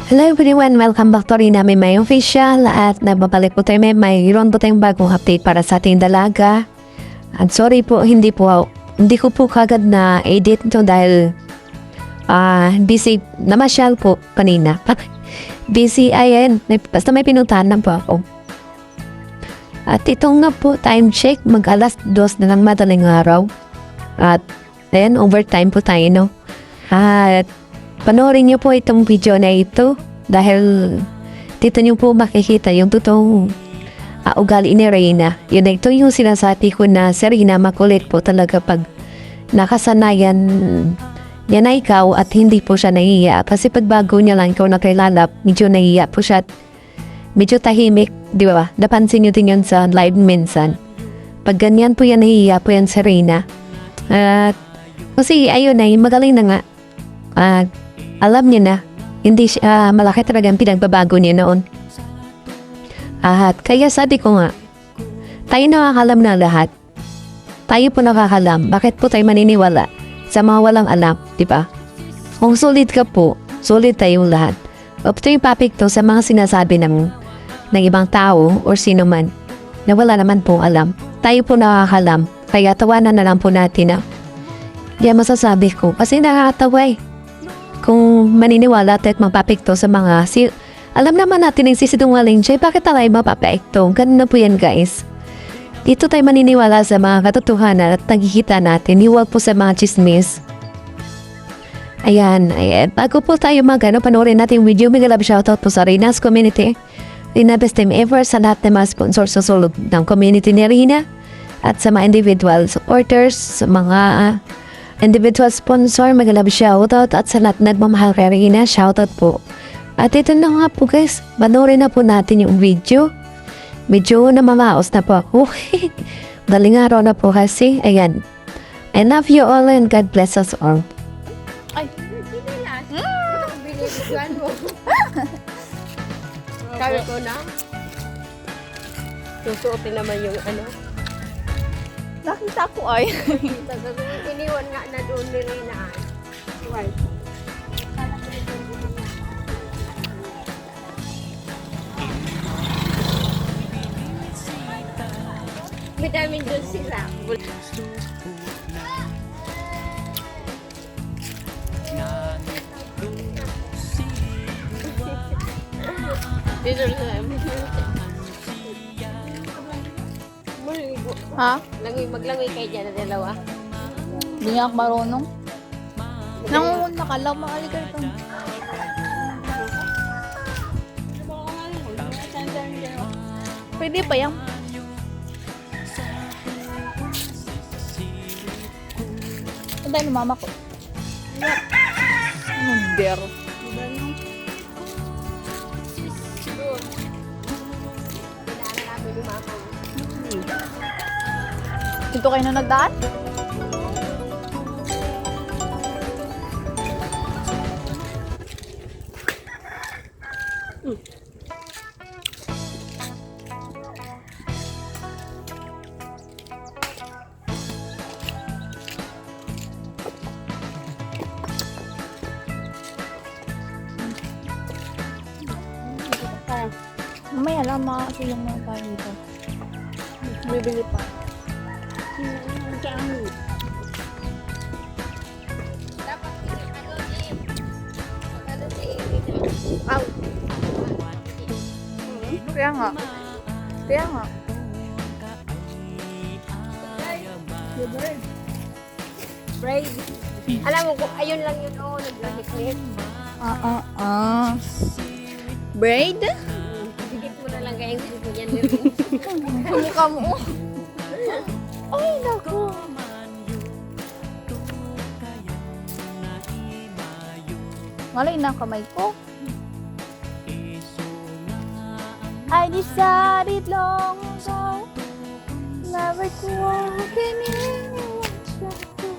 Hello everyone! Welcome back to Rina May Official at nagbabalik po tayo mayroon po tayong bagong update para sa ating dalaga. At sorry po, hindi ko po kagad na edit ito dahil busy, namasyal po kanina. Busy, ayan, basta may pinuntahan lang po ako. At ito nga po, time check, mag-alas 2 na ng madaling araw. At ayan, overtime po tayo, no? At panoorin niyo po itong video na ito dahil dito niyo po makikita yung totoong ugali ni Reyna. Yun na ito yung sinasabi ko na si Reyna makulit po talaga pag nakasanayan niya na ikaw at hindi po siya nahiya. Kasi pag bago niya lang ikaw nakilala, medyo nahiya po siya at medyo tahimik, di ba? Napansin niyo din yun sa live minsan. Pag ganyan po yan, nahiya po yan si Reyna. At kasi ayun na, magaling na nga. Alam niya na, hindi siya malaki talaga ang pinagbabago niya noon. At kaya sabi ko nga, tayo nakakalam na lahat. Tayo po nakakalam. Bakit po tayo maniniwala sa mga walang alam, di ba? Kung solid ka po, solid tayong lahat. Ito yung topic to sa mga sinasabi ng ibang tao or sino man na wala naman po alam. Tayo po nakakalam. Kaya tawanan na lang po natin na yan masasabi ko. Kasi nakakatawa eh. Kung maniniwala at mapapekto sa mga alam naman natin ang sisidungaling siya, bakit tayo mapapekto? Ganun na po yan guys. Dito tayo maniniwala sa mga katotohanan at nagkikita natin. Iwag po sa mga chismis. Ayan. Bago po tayo panoorin natin yung video, may galab shoutout po sa Reyna's community. Reyna best time ever sa lahat ng mga sponsor sa sulog ng community ni Reyna at sa mga individual supporters, sa mga individual sponsor, mag-love shoutout at sa lahat nagmamahal kay Reyna, shoutout po. At ito na nga po guys, panoorin na po natin yung video. Medyo namamaos na po ako. Daling araw na po kasi. Ayan. I love you all and God bless us all. Ay, binibigyan mo. Sabi ko na, susuotin naman yung ano. Nakita ko ay. Iniwan nga na doon ni Rina. Right. Vitamin doon sila. Dito sila. Ha? Maglangoy kayo dyan na dalawa. Hindi nga ako marunong. Nangunguna ka lang, makaligal ka. Pwede pa yan. Saan tayo ni mama ko? Anong der? Dito kayo na nagdaan? Mamaya lang, makasulong na tayo dito. Bibili pa. Kaya nga. Kaya nga. Braid. Alam mo, kung ayun lang yun, naglahit-lit. Braid? Bigit mo na lang kayang suko yan. Mukha mo. Ay, naku. Malay na kamay ko. I decided long ago never to walk in anyone's shadow.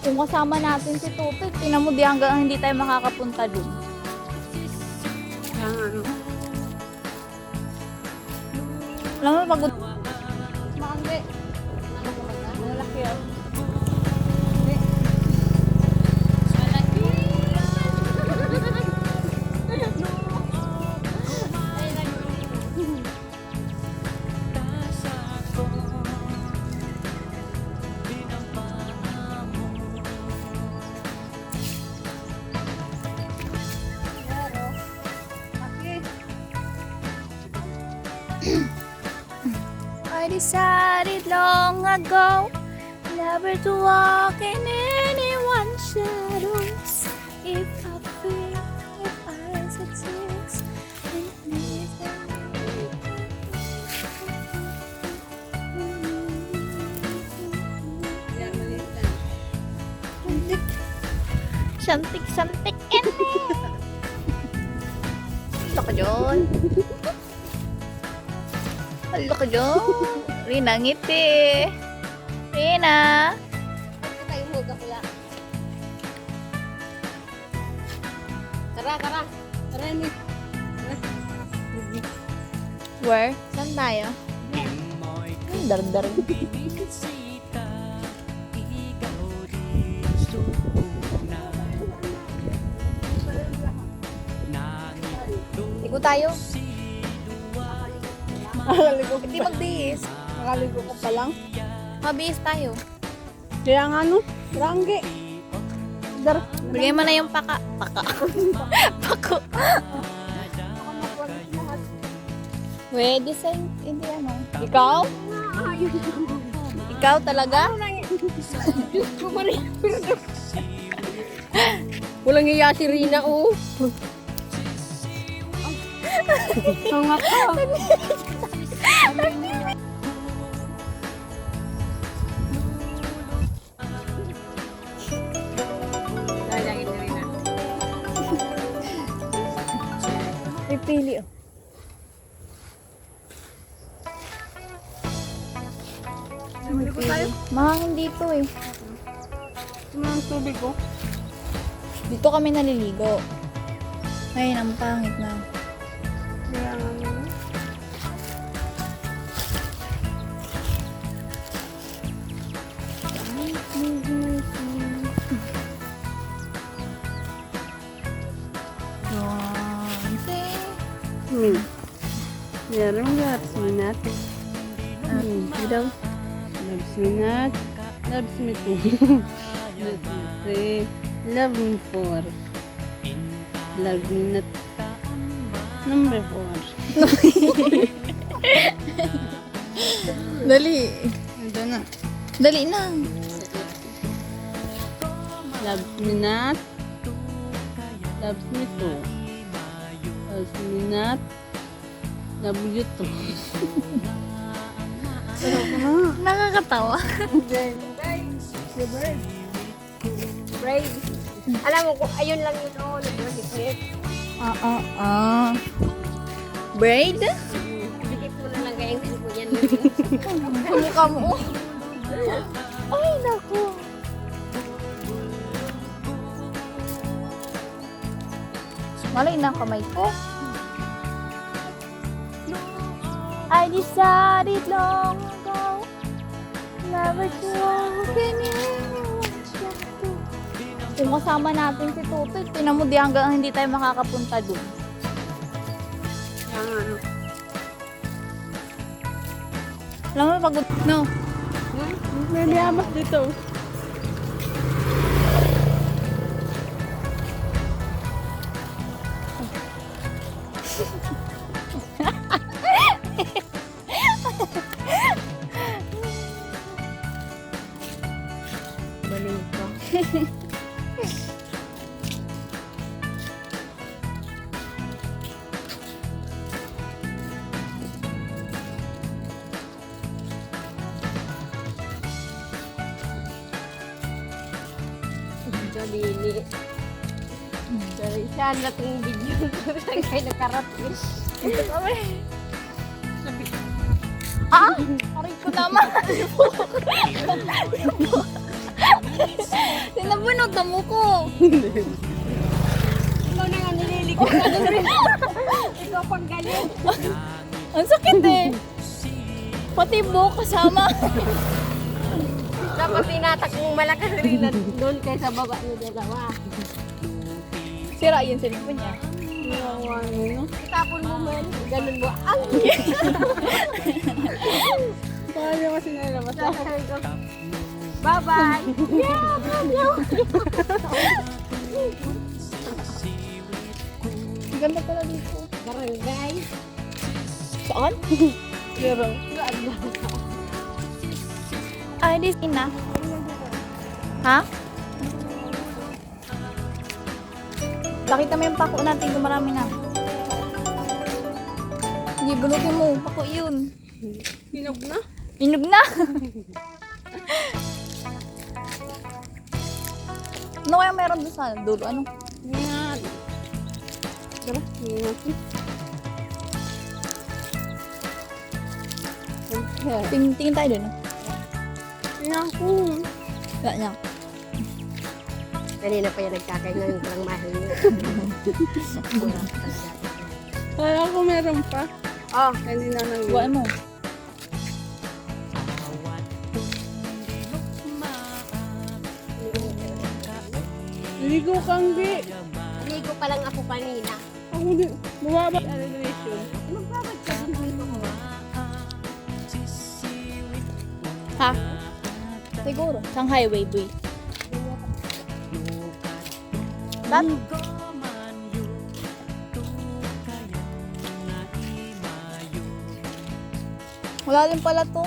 Kung kasama natin si Tupig, tinan mo di hanggang hindi tayo makakapunta dun. Alam mo, pagod. Maangge. Malaki yan. Malaki. decided long ago never to walk in anyone's shadows. If I feel, if I succeed, Santik-santik ini. Hala ka dyan. Hala ka dyan. Rina, ngiti. Rina. Tayo mo kapula. Tara, tara. Tara ni. Where? Saan tayo? Dar-dar. Ligo tayo. Nakaligo. Hindi magdiis. Nakaligo ko pa lang. Mabihis tayo. Kaya nga no. Rangge. Dar. Bigay mo na yung paka. Paka. Pako. Pwede sa hindi ano. Ikaw? Ikaw talaga? Diyos ko, Maria. Walang iya si Rina, oh. Ang ako. Lalangin na Rina. Pipili oh. Ligo tayo. Mahangin dito eh. Ang tubig ko. Dito kami naliligo. Ngayon, ang pangit na. Kaya nga no. Meron loves me not. Daw. Loves me not. Loves me too. Loves me three. Love me four. Love me not. Number 4. Dali. Ito na. Dali na. Loves me not. Loves me too. Loves me not. Love you too. Nakakatawa. Brave. Alam mo kung ayun lang yun, oh. Nag-resip. Braid? Dikit mo na lang gayang ko yan. Mukha mo. Ay, naku. Malay na ang kamay ko. I decided long ago never to walk in anyone's shadow. Kung kasama natin si Tutoy, tinan mo di hanggang hindi tayo makakapunta dun. Alam mo, pagod. No. May liyamas dito. Baliw ka. Dili. Sorry, siya na itong video. Kaya nagkarat-ish. Ito kami. Ah! Aray ko naman. Sinabunod na mo ko. Ikaw na nga nililikot ka doon rin. Ikaw pang galing. Ang sakit eh. Pati buhok kasama. Dapat tinatak mong malakas rin na doon kaysa baba niyo dalawa. Sira yun cellphone niya. Itapon mo man. Ganun mo. Ang Paano kasi nalabas? bye-bye. Ganda pala dito. Barangay. Saan? Pero, Saan ba? Ay, this na. Ha? Pakita mo yung pako natin kung marami na. Sige, bunutin mo. Pako yun. Hinog na. Inog na. Ano kaya meron doon sa dulo? Ano? Yan. Tara, tingnan natin. Okay. Tingin tayo doon. Tingnan ko. Wala niya. Kanina pa yan nagkakay ngayon ko lang mahingi. Kala ko meron pa. Oh, Hindi na nang Buwan mo. Ligo kang di. ligo pa lang ako kanina. Ako di. Bumaba. Elevation. Magbabad ka din dito ko. Ha? Siguro. Sang highway, boy. Ba't? Wala din pala to.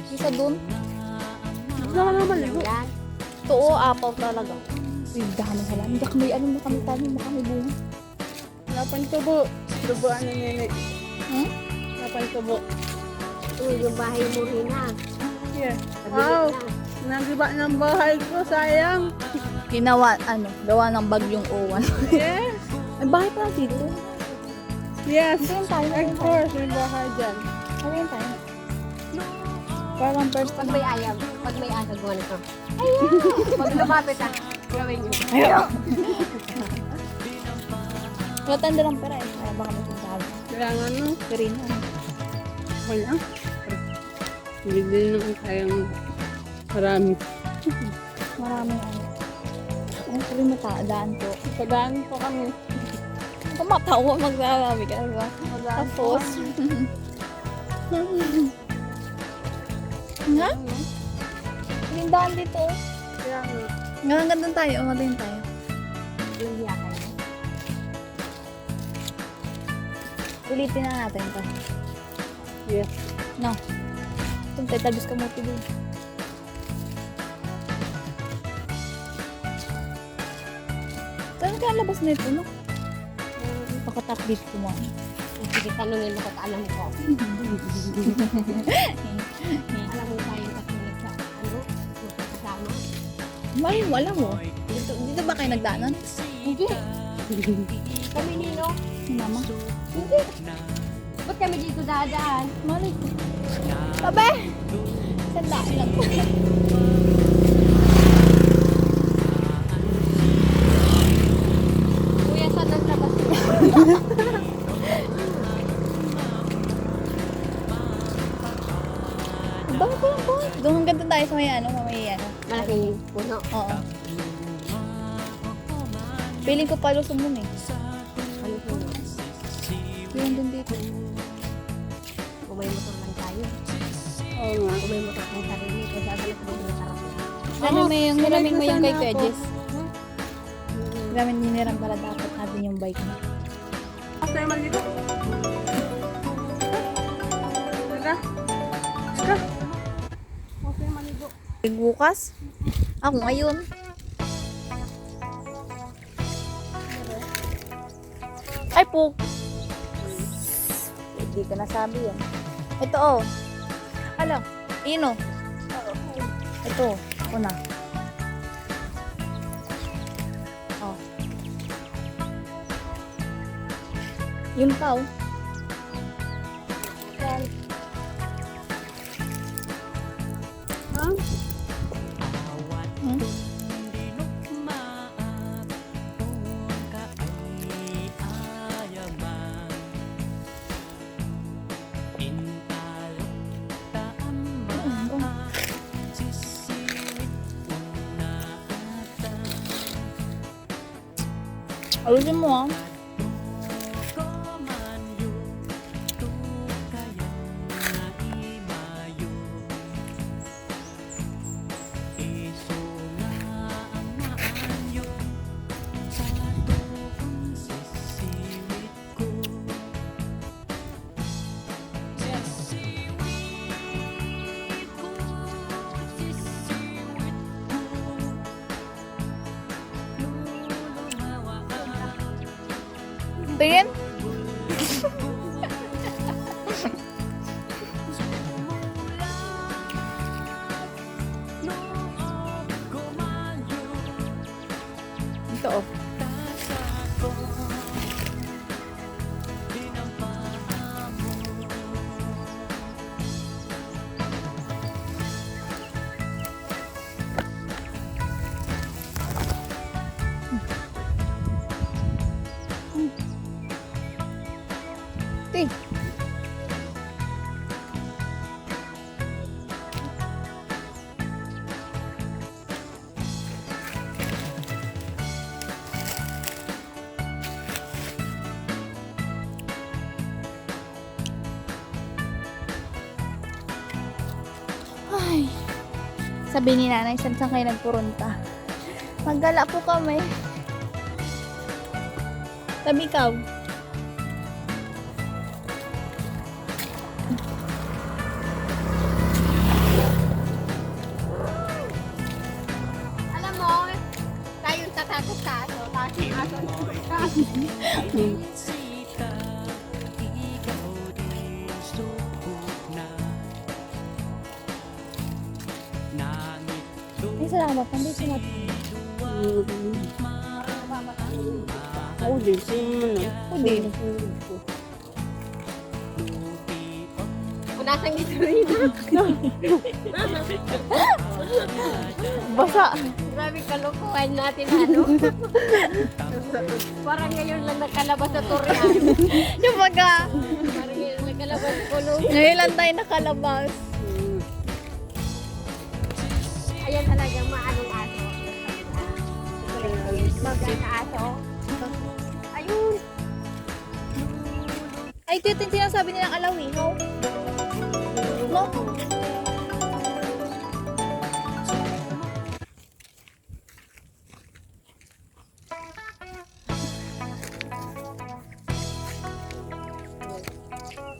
Isa dun. Gusto ka naman ligo. Yan. Oo, apaw talaga. Uy, dami sa lang. Hindi kami, ano, kami tayo, kami bunga. Wala pang tubo. Tubuan na nene. Hmm? Wala pang tubo. Uy, yung bahay mo rin na. Yeah. Sabi Wow. na. Nagiba ng bahay ko. Sayang. Ginawa, gawa ng bagyong O1. Yes. Ay, bahay pala dito. Yes. Hintayin tayo, Of hintayin tayo. course. May bahay dyan. Hintayin tayo. Parang first Pag time. may ayaw, pag may ayaw, gawa nito. Pag lumapit ah, gawin niyo. Wala tanda ng pera eh. Kaya baka may sasali. Kailangan no. Karina. Wala. Hindi din naman kayang marami. Maraming ano. Ay, sabi mo daan po. Padaan po kami. Kung matawa, magsasabi ka, diba? Tapos. Nga? Lindahan dito. Kaya nga. Nga, hanggang doon tayo. Umatin tayo. Hindi ako. Ulitin na natin to. Yes. No. Kung tayo tabis ka mo doon. Saan kaya labas na ito, no? Pakatak dito mo. Sige, tanungin mo kung alam ko. Alam mo tayo kakinig sa ano? Kasama? Mahal mo, alam mo. Dito ba kayo nagdaanan? Hindi. Kami nino. Si mama. Hindi. Ba't kami dito dadaan? Mali ko. Tabi! Sandaan lang. Kuya, saan naglabas ko? Bakit ko lang po? Doon hanggang doon tayo sa may ano, Malaking puno. Oo. Feeling ko palo sumun eh. Ano puno? Yun doon dito. Kung may motor lang tayo. Oo nga. Kung may motor kang sarili, kaya saan na kami nakarap. Ano may yung niraming mo yung kay sana Kuya ako. Jess? Maraming niniram para dapat natin yung bike mo. Ako tayo maligo. Tara. Tara. Ako tayo maligo. Bukas? Ako ngayon. Ay po. Hindi ko nasabi yan. Ito oh. Alam, yun oh. Ito, ako na. Oh. Yun pa oh. Ha? Hmm? Ayusin mo ah. Tingin. Ito oh. Ito eh. Ay, sabi ni nanay, saan kayo nagpurunta? Maggala po kami. Sabi ikaw. Alam mo, tayong tatakot sa aso, tapos yung aso Ay, salamat. Nandito sila. Ako din, sino Ako din. Punasan dito rin. Basa. Grabe kalokohan natin, ano? Parang ngayon lang nakalabas sa Torian. Yung baga, Parang ngayon lang nakalabas sa kulong. ngayon lang tayo nakalabas. Ayan talaga, maanong aso. Maganda aso. Ayun. Ay, ito yung sinasabi nilang alawihaw. No?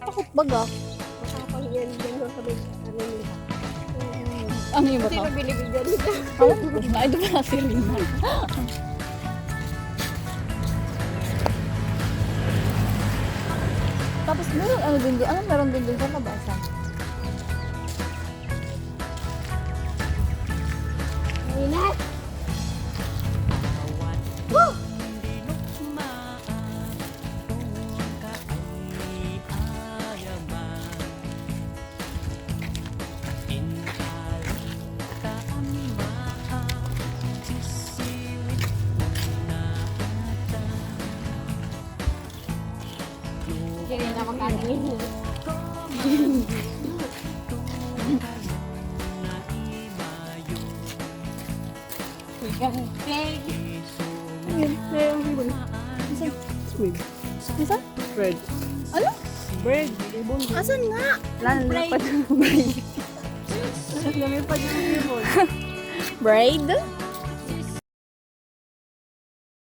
Takot baga. Makakapang yan din sa may ano nila. Ano yung Sino binibigyan nila? Ako, ay, ito pala si Lina. Tapos meron ano din doon? Ano meron din doon sa labasan? Inat! Hindi na makakainin. Gansig! Meron din. Squid. Isa? Bread. Ano? Bread. Ibon. Asan nga? Lalapad yung bread. Lalapad yung ibon. Braid?